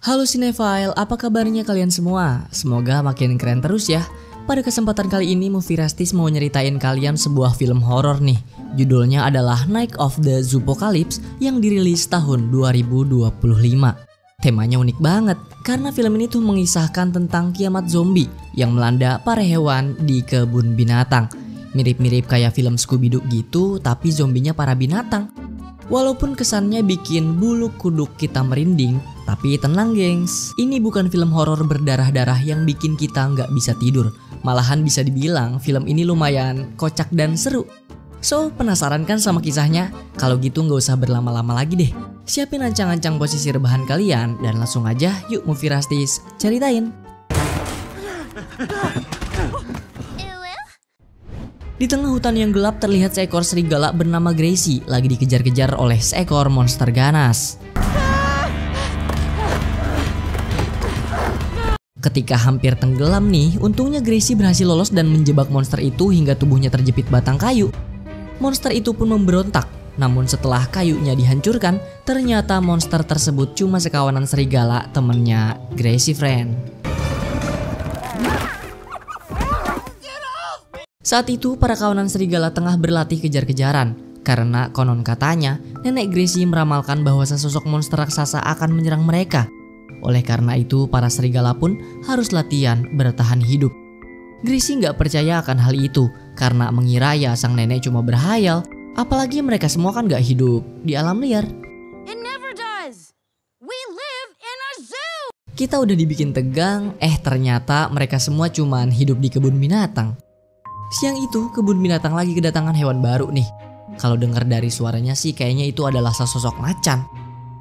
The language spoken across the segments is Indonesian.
Halo Cinephile, apa kabarnya kalian semua? Semoga makin keren terus ya. Pada kesempatan kali ini Movie Rastis mau nyeritain kalian sebuah film horor nih. Judulnya adalah Night of the Zoopocalypse yang dirilis tahun 2025. Temanya unik banget karena film ini tuh mengisahkan tentang kiamat zombie yang melanda para hewan di kebun binatang. Mirip-mirip kayak film Scooby-Doo gitu, tapi zombinya para binatang. Walaupun kesannya bikin bulu kuduk kita merinding, tapi tenang gengs, ini bukan film horor berdarah-darah yang bikin kita nggak bisa tidur. Malahan bisa dibilang film ini lumayan kocak dan seru. So, penasaran kan sama kisahnya? Kalau gitu nggak usah berlama-lama lagi deh. Siapin ancang-ancang posisi rebahan kalian dan langsung aja yuk Movie Rastis ceritain. Di tengah hutan yang gelap terlihat seekor serigala bernama Gracie lagi dikejar-kejar oleh seekor monster ganas. Ketika hampir tenggelam nih, untungnya Gracie berhasil lolos dan menjebak monster itu hingga tubuhnya terjepit batang kayu. Monster itu pun memberontak, namun setelah kayunya dihancurkan, ternyata monster tersebut cuma sekawanan serigala temennya Gracie friend. Saat itu para kawanan serigala tengah berlatih kejar-kejaran karena konon katanya nenek Gracie meramalkan bahwa sesosok monster raksasa akan menyerang mereka. Oleh karena itu para serigala pun harus latihan bertahan hidup. Gracie nggak percaya akan hal itu karena mengira ya sang nenek cuma berhayal, apalagi mereka semua kan nggak hidup di alam liar. It never does. We live in a zoo. Kita udah dibikin tegang, ternyata mereka semua cuman hidup di kebun binatang. Siang itu kebun binatang lagi kedatangan hewan baru nih. Kalau dengar dari suaranya sih kayaknya itu adalah sesosok macan.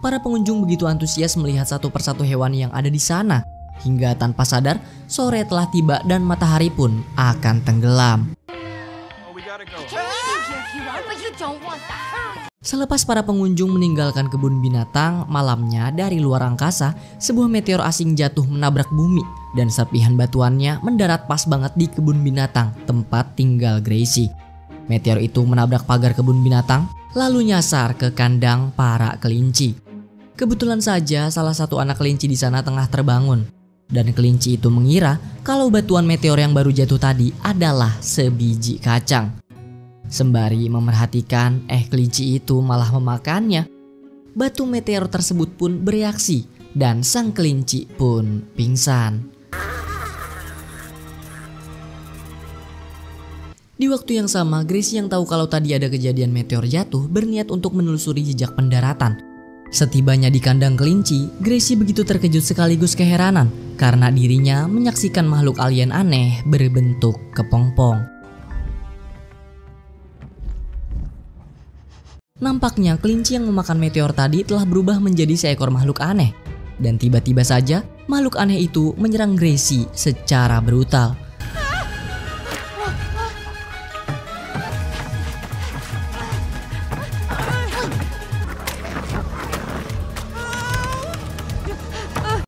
Para pengunjung begitu antusias melihat satu persatu hewan yang ada di sana. Hingga tanpa sadar sore telah tiba dan matahari pun akan tenggelam. Selepas para pengunjung meninggalkan kebun binatang, malamnya dari luar angkasa sebuah meteor asing jatuh menabrak bumi dan serpihan batuannya mendarat pas banget di kebun binatang tempat tinggal Gracie. Meteor itu menabrak pagar kebun binatang lalu nyasar ke kandang para kelinci. Kebetulan saja salah satu anak kelinci di sana tengah terbangun dan kelinci itu mengira kalau batuan meteor yang baru jatuh tadi adalah sebiji kacang. Sembari memerhatikan, kelinci itu malah memakannya. Batu meteor tersebut pun bereaksi dan sang kelinci pun pingsan. Di waktu yang sama, Gracie yang tahu kalau tadi ada kejadian meteor jatuh berniat untuk menelusuri jejak pendaratan. Setibanya di kandang kelinci, Gracie begitu terkejut sekaligus keheranan karena dirinya menyaksikan makhluk alien aneh berbentuk kepompong. Nampaknya kelinci yang memakan meteor tadi telah berubah menjadi seekor makhluk aneh. Dan tiba-tiba saja makhluk aneh itu menyerang Gracie secara brutal.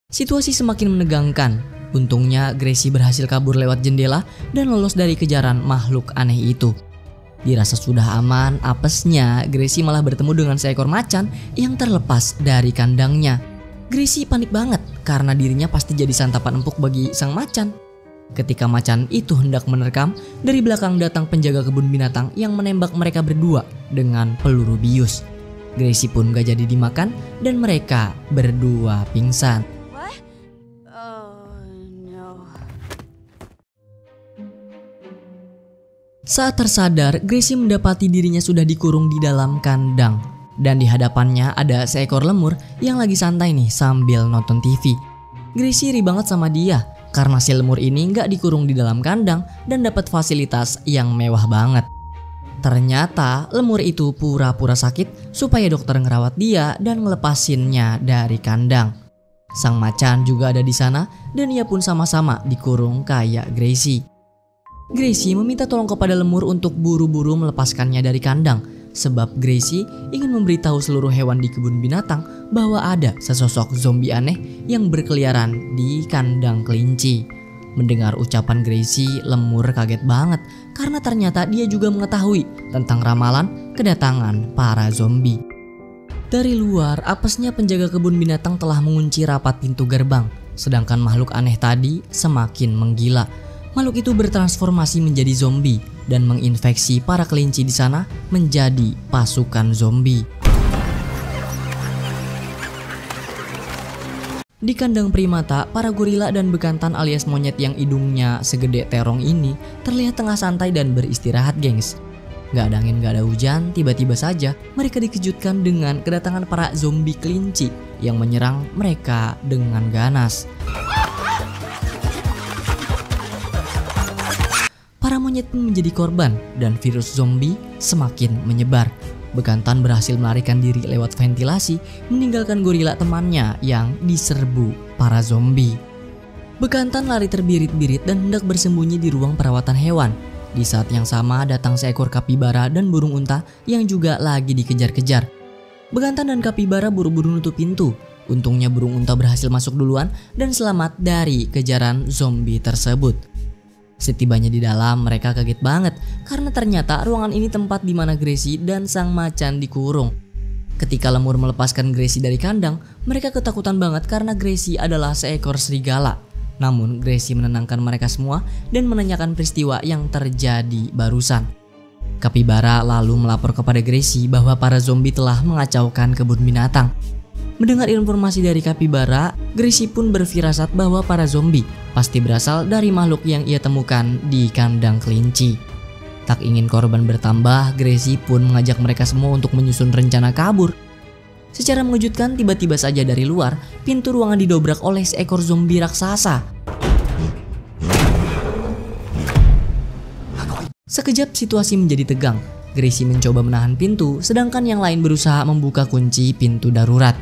Situasi semakin menegangkan. Untungnya Gracie berhasil kabur lewat jendela dan lolos dari kejaran makhluk aneh itu. Dirasa sudah aman, apesnya Gracie malah bertemu dengan seekor macan yang terlepas dari kandangnya. Gracie panik banget karena dirinya pasti jadi santapan empuk bagi sang macan. Ketika macan itu hendak menerkam, dari belakang datang penjaga kebun binatang yang menembak mereka berdua dengan peluru bius. Gracie pun gak jadi dimakan dan mereka berdua pingsan. Saat tersadar, Gracie mendapati dirinya sudah dikurung di dalam kandang. Dan di hadapannya ada seekor lemur yang lagi santai nih sambil nonton TV. Gracie iri banget sama dia karena si lemur ini nggak dikurung di dalam kandang dan dapat fasilitas yang mewah banget. Ternyata lemur itu pura-pura sakit supaya dokter ngerawat dia dan ngelepasinnya dari kandang. Sang macan juga ada di sana dan ia pun sama-sama dikurung kayak Gracie. Gracie meminta tolong kepada lemur untuk buru-buru melepaskannya dari kandang sebab Gracie ingin memberitahu seluruh hewan di kebun binatang bahwa ada sesosok zombie aneh yang berkeliaran di kandang kelinci. Mendengar ucapan Gracie, lemur kaget banget karena ternyata dia juga mengetahui tentang ramalan kedatangan para zombie. Dari luar, apesnya penjaga kebun binatang telah mengunci rapat pintu gerbang. Sedangkan makhluk aneh tadi semakin menggila. Makhluk itu bertransformasi menjadi zombie dan menginfeksi para kelinci di sana menjadi pasukan zombie. Di kandang primata, para gorila dan bekantan alias monyet yang hidungnya segede terong ini terlihat tengah santai dan beristirahat, gengs. Gak ada angin, gak ada hujan, tiba-tiba saja mereka dikejutkan dengan kedatangan para zombie kelinci yang menyerang mereka dengan ganas. Para monyet pun menjadi korban dan virus zombie semakin menyebar. Bekantan berhasil melarikan diri lewat ventilasi, meninggalkan gorila temannya yang diserbu para zombie. Bekantan lari terbirit-birit dan hendak bersembunyi di ruang perawatan hewan. Di saat yang sama datang seekor kapibara dan burung unta yang juga lagi dikejar-kejar. Bekantan dan kapibara buru-buru nutup pintu. Untungnya burung unta berhasil masuk duluan dan selamat dari kejaran zombie tersebut. Setibanya di dalam, mereka kaget banget karena ternyata ruangan ini tempat di mana Gracie dan sang macan dikurung. Ketika lemur melepaskan Gracie dari kandang, mereka ketakutan banget karena Gracie adalah seekor serigala. Namun Gracie menenangkan mereka semua dan menanyakan peristiwa yang terjadi barusan. Kapibara lalu melapor kepada Gracie bahwa para zombie telah mengacaukan kebun binatang. Mendengar informasi dari kapibara, Gracie pun berfirasat bahwa para zombie pasti berasal dari makhluk yang ia temukan di kandang kelinci. Tak ingin korban bertambah, Gracie pun mengajak mereka semua untuk menyusun rencana kabur. Secara mengejutkan, tiba-tiba saja dari luar, pintu ruangan didobrak oleh seekor zombie raksasa. Sekejap situasi menjadi tegang. Gracie mencoba menahan pintu, sedangkan yang lain berusaha membuka kunci pintu darurat.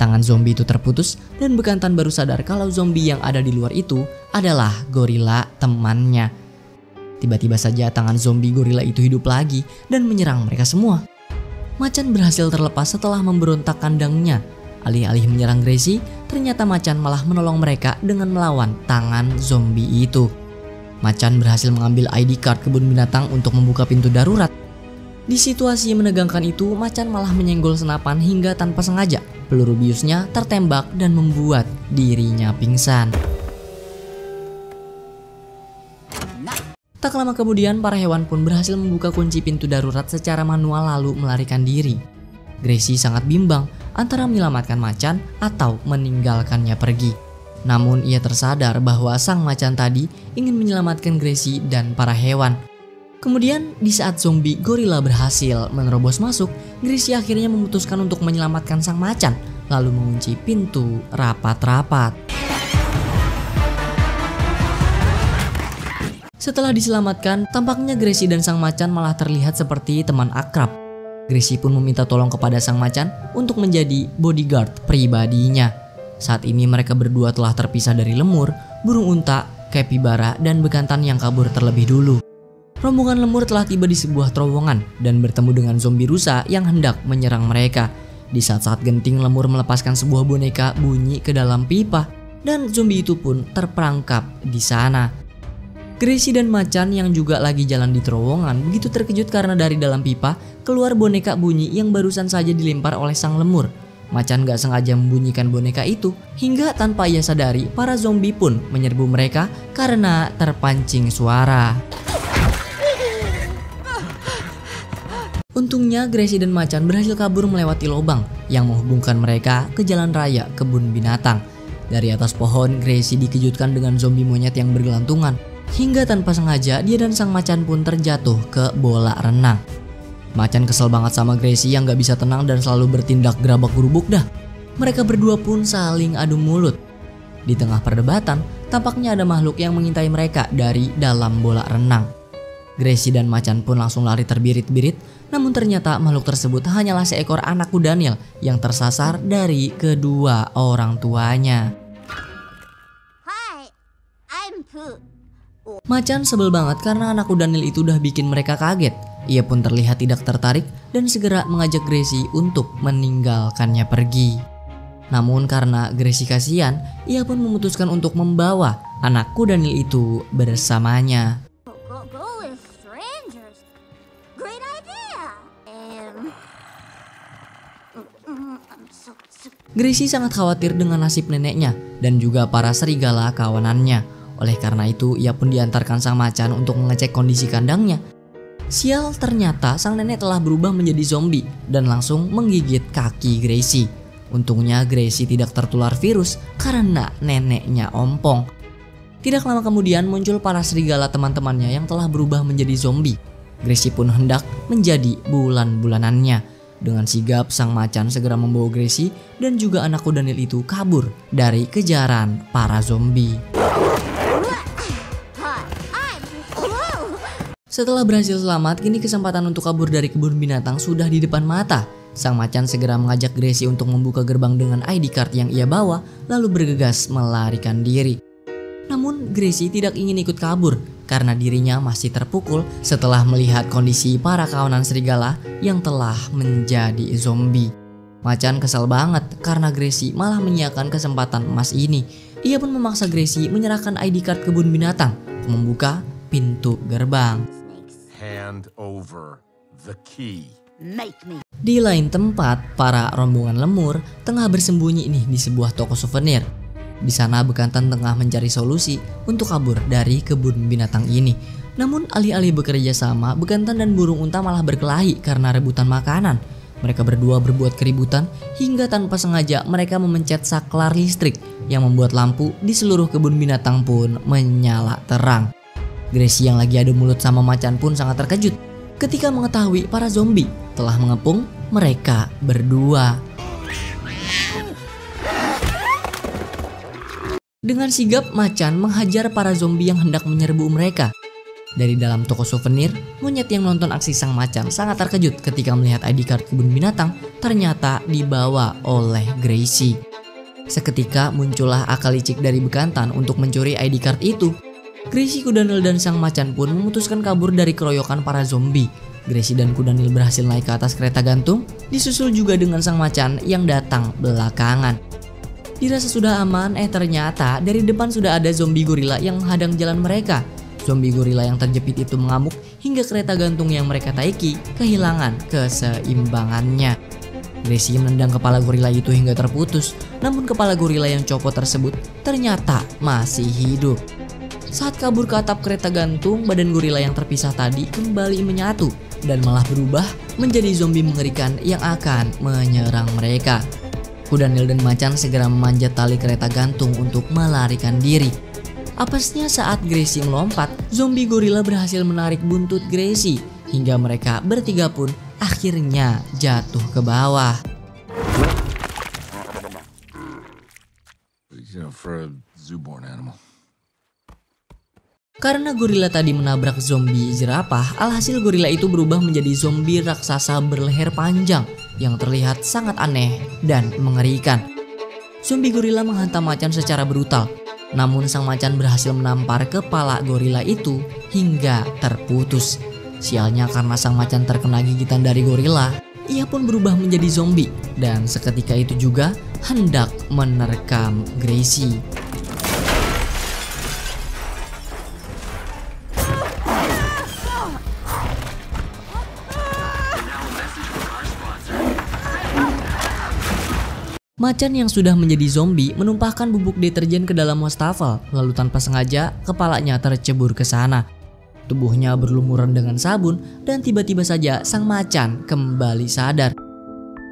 Tangan zombie itu terputus dan bekantan baru sadar kalau zombie yang ada di luar itu adalah gorila temannya. Tiba-tiba saja tangan zombie gorila itu hidup lagi dan menyerang mereka semua. Macan berhasil terlepas setelah memberontak kandangnya. Alih-alih menyerang Gracie, ternyata macan malah menolong mereka dengan melawan tangan zombie itu. Macan berhasil mengambil ID card kebun binatang untuk membuka pintu darurat. Di situasi yang menegangkan itu, macan malah menyenggol senapan hingga tanpa sengaja peluru biusnya tertembak dan membuat dirinya pingsan. Tak lama kemudian, para hewan pun berhasil membuka kunci pintu darurat secara manual lalu melarikan diri. Gracie sangat bimbang antara menyelamatkan macan atau meninggalkannya pergi. Namun ia tersadar bahwa sang macan tadi ingin menyelamatkan Gracie dan para hewan. Kemudian di saat zombie gorila berhasil menerobos masuk, Gracie akhirnya memutuskan untuk menyelamatkan sang macan, lalu mengunci pintu rapat-rapat. Setelah diselamatkan, tampaknya Gracie dan sang macan malah terlihat seperti teman akrab. Gracie pun meminta tolong kepada sang macan untuk menjadi bodyguard pribadinya. Saat ini mereka berdua telah terpisah dari lemur, burung unta, kapibara, dan bekantan yang kabur terlebih dulu. Rombongan lemur telah tiba di sebuah terowongan dan bertemu dengan zombie rusa yang hendak menyerang mereka. Di saat-saat genting, lemur melepaskan sebuah boneka bunyi ke dalam pipa dan zombie itu pun terperangkap di sana. Gracie dan macan yang juga lagi jalan di terowongan begitu terkejut karena dari dalam pipa keluar boneka bunyi yang barusan saja dilempar oleh sang lemur. Macan gak sengaja membunyikan boneka itu hingga tanpa ia sadari para zombie pun menyerbu mereka karena terpancing suara. Untungnya Gracie dan macan berhasil kabur melewati lubang yang menghubungkan mereka ke jalan raya kebun binatang. Dari atas pohon, Gracie dikejutkan dengan zombie monyet yang bergelantungan. Hingga tanpa sengaja dia dan sang macan pun terjatuh ke bola renang. Macan kesel banget sama Gracie yang gak bisa tenang dan selalu bertindak gerabak gerubuk dah. Mereka berdua pun saling adu mulut. Di tengah perdebatan, tampaknya ada makhluk yang mengintai mereka dari dalam bola renang. Gracie dan macan pun langsung lari terbirit-birit, namun ternyata makhluk tersebut hanyalah seekor anak kuda Daniel yang tersasar dari kedua orang tuanya. Hi, I'm Pooh. Macan sebel banget karena anak kuda Daniel itu udah bikin mereka kaget. Ia pun terlihat tidak tertarik dan segera mengajak Gracie untuk meninggalkannya pergi. Namun karena Gracie kasihan, ia pun memutuskan untuk membawa anak kuda Daniel itu bersamanya. Go with strangers. Great idea. Gracie sangat khawatir dengan nasib neneknya dan juga para serigala kawanannya. Oleh karena itu, ia pun diantarkan sang macan untuk mengecek kondisi kandangnya. Sial, ternyata sang nenek telah berubah menjadi zombie dan langsung menggigit kaki Gracie. Untungnya Gracie tidak tertular virus karena neneknya ompong. Tidak lama kemudian muncul para serigala teman-temannya yang telah berubah menjadi zombie. Gracie pun hendak menjadi bulan-bulanannya. Dengan sigap sang macan segera membawa Gracie dan juga anak kudanil itu kabur dari kejaran para zombie. Setelah berhasil selamat, kini kesempatan untuk kabur dari kebun binatang sudah di depan mata. Sang macan segera mengajak Gracie untuk membuka gerbang dengan ID card yang ia bawa, lalu bergegas melarikan diri. Namun Gracie tidak ingin ikut kabur karena dirinya masih terpukul setelah melihat kondisi para kawanan serigala yang telah menjadi zombie. Macan kesal banget karena Gracie malah menyiapkan kesempatan emas ini. Ia pun memaksa Gracie menyerahkan ID card kebun binatang untuk membuka pintu gerbang. Hand over the key. Di lain tempat, para rombongan lemur tengah bersembunyi nih di sebuah toko souvenir. Di sana bekantan tengah mencari solusi untuk kabur dari kebun binatang ini. Namun alih-alih bekerja sama, bekantan dan burung unta malah berkelahi karena rebutan makanan. Mereka berdua berbuat keributan hingga tanpa sengaja mereka memencet saklar listrik yang membuat lampu di seluruh kebun binatang pun menyala terang. Gracie yang lagi adu mulut sama macan pun sangat terkejut ketika mengetahui para zombie telah mengepung mereka berdua. Dengan sigap, macan menghajar para zombie yang hendak menyerbu mereka. Dari dalam toko souvenir, monyet yang nonton aksi sang macan sangat terkejut ketika melihat ID card kebun binatang ternyata dibawa oleh Gracie. Seketika muncullah akal licik dari bekantan untuk mencuri ID card itu. Gracie, kudanil dan sang macan pun memutuskan kabur dari keroyokan para zombie. Gracie dan kudanil berhasil naik ke atas kereta gantung, disusul juga dengan sang macan yang datang belakangan. Dirasa sudah aman, ternyata dari depan sudah ada zombie gorila yang menghadang jalan mereka. Zombie gorila yang terjepit itu mengamuk hingga kereta gantung yang mereka taiki kehilangan keseimbangannya. Gracie menendang kepala gorila itu hingga terputus, namun kepala gorila yang copot tersebut ternyata masih hidup. Saat kabur ke atap kereta gantung, badan gorila yang terpisah tadi kembali menyatu dan malah berubah menjadi zombie mengerikan yang akan menyerang mereka. Kudanil dan macan segera memanjat tali kereta gantung untuk melarikan diri. Apesnya saat Gracie melompat, zombie gorila berhasil menarik buntut Gracie hingga mereka bertiga pun akhirnya jatuh ke bawah. For a zoo-born animal. Karena gorila tadi menabrak zombie jerapah, alhasil gorila itu berubah menjadi zombie raksasa berleher panjang yang terlihat sangat aneh dan mengerikan. Zombie gorila menghantam macan secara brutal, namun sang macan berhasil menampar kepala gorila itu hingga terputus. Sialnya karena sang macan terkena gigitan dari gorila, ia pun berubah menjadi zombie dan seketika itu juga hendak menerkam Gracie. Macan yang sudah menjadi zombie menumpahkan bubuk deterjen ke dalam wastafel, lalu tanpa sengaja kepalanya tercebur ke sana. Tubuhnya berlumuran dengan sabun dan tiba-tiba saja sang macan kembali sadar.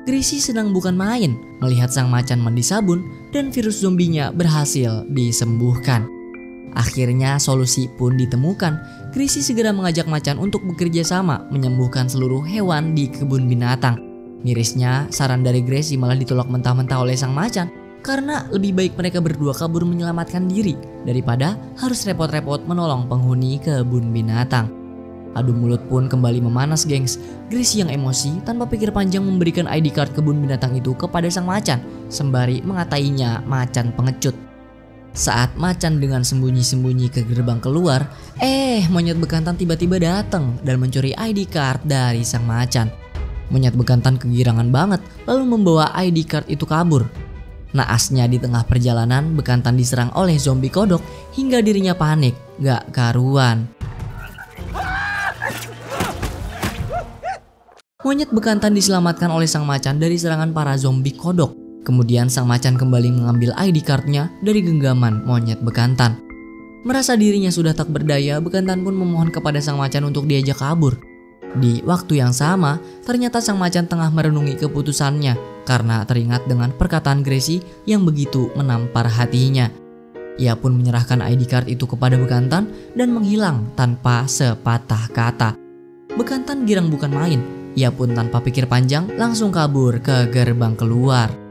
Gracie senang bukan main melihat sang macan mandi sabun dan virus zombinya berhasil disembuhkan. Akhirnya solusi pun ditemukan. Gracie segera mengajak macan untuk bekerja sama menyembuhkan seluruh hewan di kebun binatang. Mirisnya, saran dari Gracie malah ditolak mentah-mentah oleh sang macan karena lebih baik mereka berdua kabur menyelamatkan diri daripada harus repot-repot menolong penghuni kebun binatang. Adu mulut pun kembali memanas, gengs. Gracie yang emosi tanpa pikir panjang memberikan ID card kebun binatang itu kepada sang macan sembari mengatainya macan pengecut. Saat macan dengan sembunyi-sembunyi ke gerbang keluar, monyet bekantan tiba-tiba datang dan mencuri ID card dari sang macan. Monyet bekantan kegirangan banget lalu membawa ID card itu kabur. Naasnya di tengah perjalanan, bekantan diserang oleh zombie kodok hingga dirinya panik, gak karuan. Monyet bekantan diselamatkan oleh sang macan dari serangan para zombie kodok. Kemudian sang macan kembali mengambil ID cardnya dari genggaman monyet bekantan. Merasa dirinya sudah tak berdaya, bekantan pun memohon kepada sang macan untuk diajak kabur. Di waktu yang sama, ternyata sang macan tengah merenungi keputusannya karena teringat dengan perkataan Gracie yang begitu menampar hatinya. Ia pun menyerahkan ID card itu kepada bekantan dan menghilang tanpa sepatah kata. Bekantan girang bukan main, ia pun tanpa pikir panjang langsung kabur ke gerbang keluar.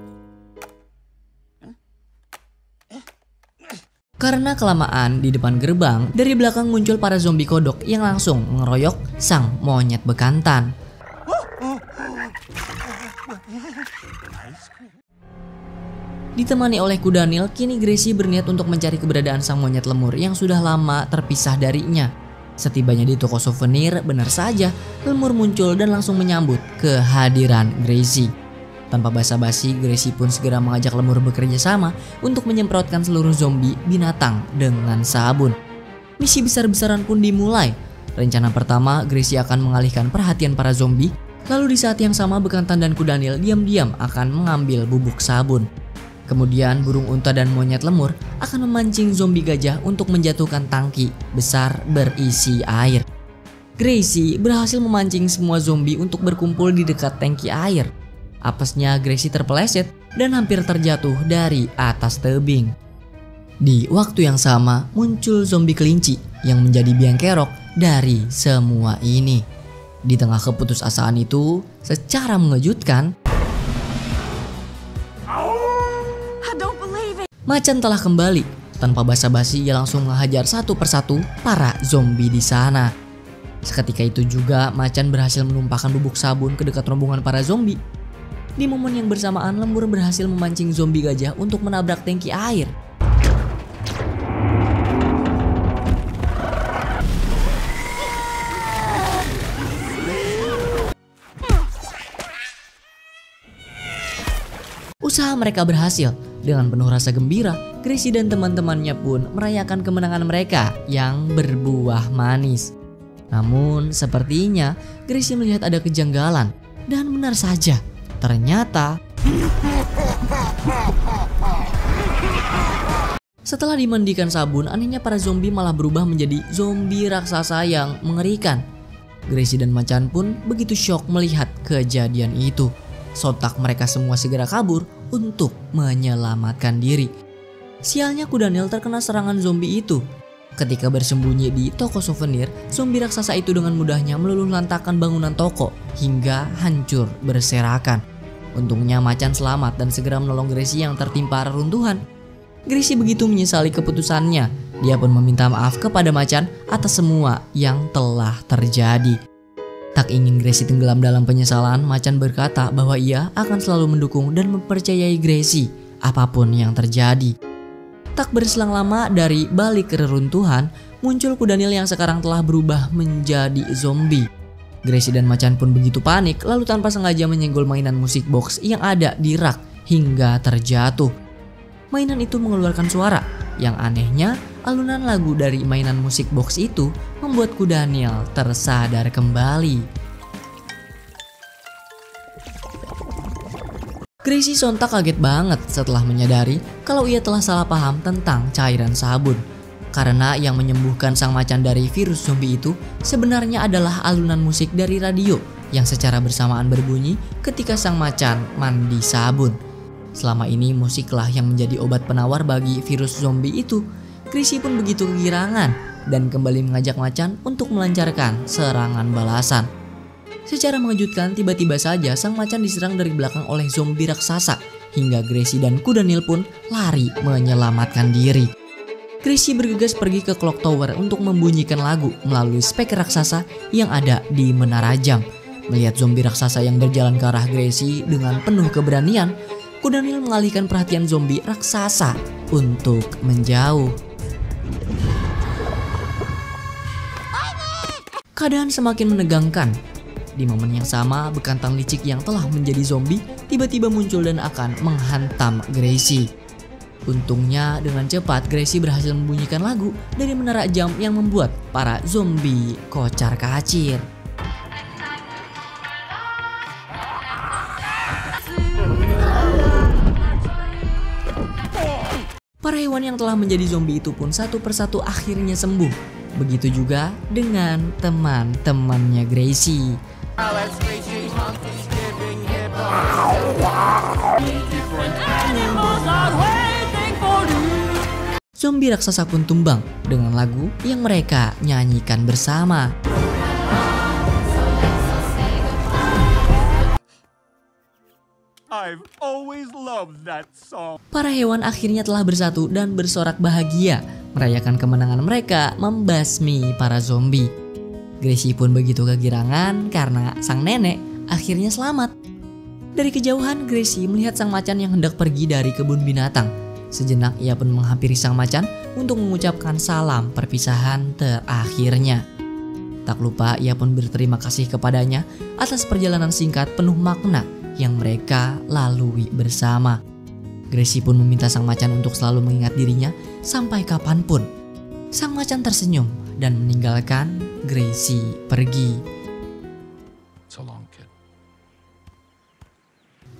Karena kelamaan di depan gerbang, dari belakang muncul para zombie kodok yang langsung mengeroyok sang monyet bekantan. Ditemani oleh Kudanil, kini Gracie berniat untuk mencari keberadaan sang monyet lemur yang sudah lama terpisah darinya. Setibanya di toko souvenir, benar saja lemur muncul dan langsung menyambut kehadiran Gracie. Tanpa basa-basi, Gracie pun segera mengajak lemur bekerja sama untuk menyemprotkan seluruh zombie binatang dengan sabun. Misi besar-besaran pun dimulai. Rencana pertama, Gracie akan mengalihkan perhatian para zombie, lalu di saat yang sama bekantan dan Kudanil diam-diam akan mengambil bubuk sabun. Kemudian burung unta dan monyet lemur akan memancing zombie gajah untuk menjatuhkan tangki besar berisi air. Gracie berhasil memancing semua zombie untuk berkumpul di dekat tangki air. Apesnya Gracie terpeleset dan hampir terjatuh dari atas tebing. Di waktu yang sama muncul zombie kelinci yang menjadi biang kerok dari semua ini. Di tengah keputusasaan itu, secara mengejutkan, macan telah kembali. Tanpa basa-basi ia langsung menghajar satu persatu para zombie di sana. Seketika itu juga macan berhasil menumpahkan bubuk sabun ke dekat rombongan para zombie. Di momen yang bersamaan, lemur berhasil memancing zombie gajah untuk menabrak tangki air. Usaha mereka berhasil. Dengan penuh rasa gembira, Gracie dan teman-temannya pun merayakan kemenangan mereka yang berbuah manis. Namun sepertinya Gracie melihat ada kejanggalan. Dan benar saja, ternyata setelah dimandikan sabun, anehnya para zombie malah berubah menjadi zombie raksasa yang mengerikan. Gracie dan macan pun begitu syok melihat kejadian itu. Sontak mereka semua segera kabur untuk menyelamatkan diri. Sialnya Kudanil terkena serangan zombie itu. Ketika bersembunyi di toko souvenir, zombie raksasa itu dengan mudahnya meluluh lantakkan bangunan toko hingga hancur berserakan. Untungnya macan selamat dan segera menolong Gracie yang tertimpa reruntuhan. Gracie begitu menyesali keputusannya. Dia pun meminta maaf kepada macan atas semua yang telah terjadi. Tak ingin Gracie tenggelam dalam penyesalan, macan berkata bahwa ia akan selalu mendukung dan mempercayai Gracie apapun yang terjadi. Tak berselang lama dari balik reruntuhan, muncul Kudanil yang sekarang telah berubah menjadi zombie. Gracie dan macan pun begitu panik, lalu tanpa sengaja menyenggol mainan musik box yang ada di rak hingga terjatuh. Mainan itu mengeluarkan suara. Yang anehnya, alunan lagu dari mainan musik box itu membuat Kudanil tersadar kembali. Gracie sontak kaget banget setelah menyadari kalau ia telah salah paham tentang cairan sabun. Karena yang menyembuhkan sang macan dari virus zombie itu sebenarnya adalah alunan musik dari radio yang secara bersamaan berbunyi ketika sang macan mandi sabun. Selama ini musiklah yang menjadi obat penawar bagi virus zombie itu. Gracie pun begitu kegirangan dan kembali mengajak macan untuk melancarkan serangan balasan. Secara mengejutkan, tiba-tiba saja sang macan diserang dari belakang oleh zombie raksasa hingga Gracie dan Kudanil pun lari menyelamatkan diri. Gracie bergegas pergi ke Clock Tower untuk membunyikan lagu melalui speaker raksasa yang ada di menara jam. Melihat zombie raksasa yang berjalan ke arah Gracie dengan penuh keberanian, Kudanil mengalihkan perhatian zombie raksasa untuk menjauh. Keadaan semakin menegangkan. Di momen yang sama, bekantan licik yang telah menjadi zombie tiba-tiba muncul dan akan menghantam Gracie. Untungnya dengan cepat Gracie berhasil membunyikan lagu dari menara jam yang membuat para zombie kocar-kacir. yang telah menjadi zombie itu pun satu persatu akhirnya sembuh. Begitu juga dengan teman-temannya Gracie. Zombie raksasa pun tumbang dengan lagu yang mereka nyanyikan bersama. I've always loved that song. Para hewan akhirnya telah bersatu dan bersorak bahagia, merayakan kemenangan mereka membasmi para zombie. Gracie pun begitu kegirangan karena sang nenek akhirnya selamat. Dari kejauhan, Gracie melihat sang macan yang hendak pergi dari kebun binatang. Sejenak ia pun menghampiri sang macan untuk mengucapkan salam perpisahan terakhirnya. Tak lupa ia pun berterima kasih kepadanya atas perjalanan singkat penuh makna yang mereka lalui bersama. Gracie pun meminta sang macan untuk selalu mengingat dirinya sampai kapanpun. Sang macan tersenyum dan meninggalkan Gracie pergi. So long, kid.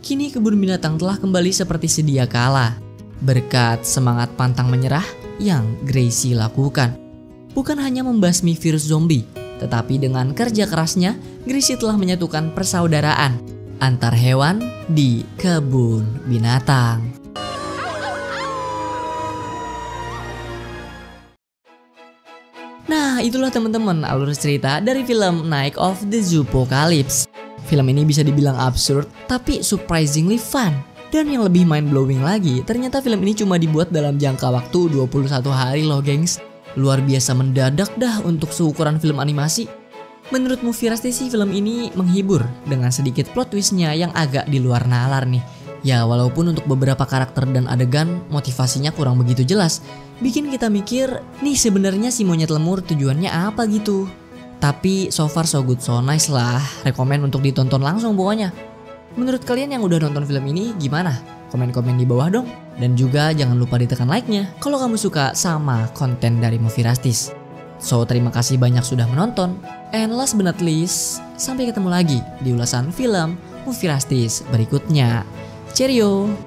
Kini kebun binatang telah kembali seperti sedia kala. Berkat semangat pantang menyerah yang Gracie lakukan. Bukan hanya membasmi virus zombie, tetapi dengan kerja kerasnya, Gracie telah menyatukan persaudaraan antar hewan di kebun binatang. Nah, itulah teman-teman alur cerita dari film Night of the Zoopocalypse. Film ini bisa dibilang absurd, tapi surprisingly fun. Dan yang lebih mind-blowing lagi, ternyata film ini cuma dibuat dalam jangka waktu 21 hari loh gengs. Luar biasa mendadak dah untuk seukuran film animasi. Menurut Movie Rusty sih film ini menghibur dengan sedikit plot twistnya yang agak di luar nalar nih. Ya walaupun untuk beberapa karakter dan adegan motivasinya kurang begitu jelas, bikin kita mikir nih sebenarnya si monyet lemur tujuannya apa gitu. Tapi so far so good so nice lah, rekomen untuk ditonton langsung pokoknya. Menurut kalian yang udah nonton film ini gimana? Komen-komen di bawah dong. Dan juga jangan lupa ditekan like-nya kalau kamu suka sama konten dari Movie Rusties. So terima kasih banyak sudah menonton. And last but not least, sampai ketemu lagi di ulasan film Movie Rusties berikutnya. Cheerio!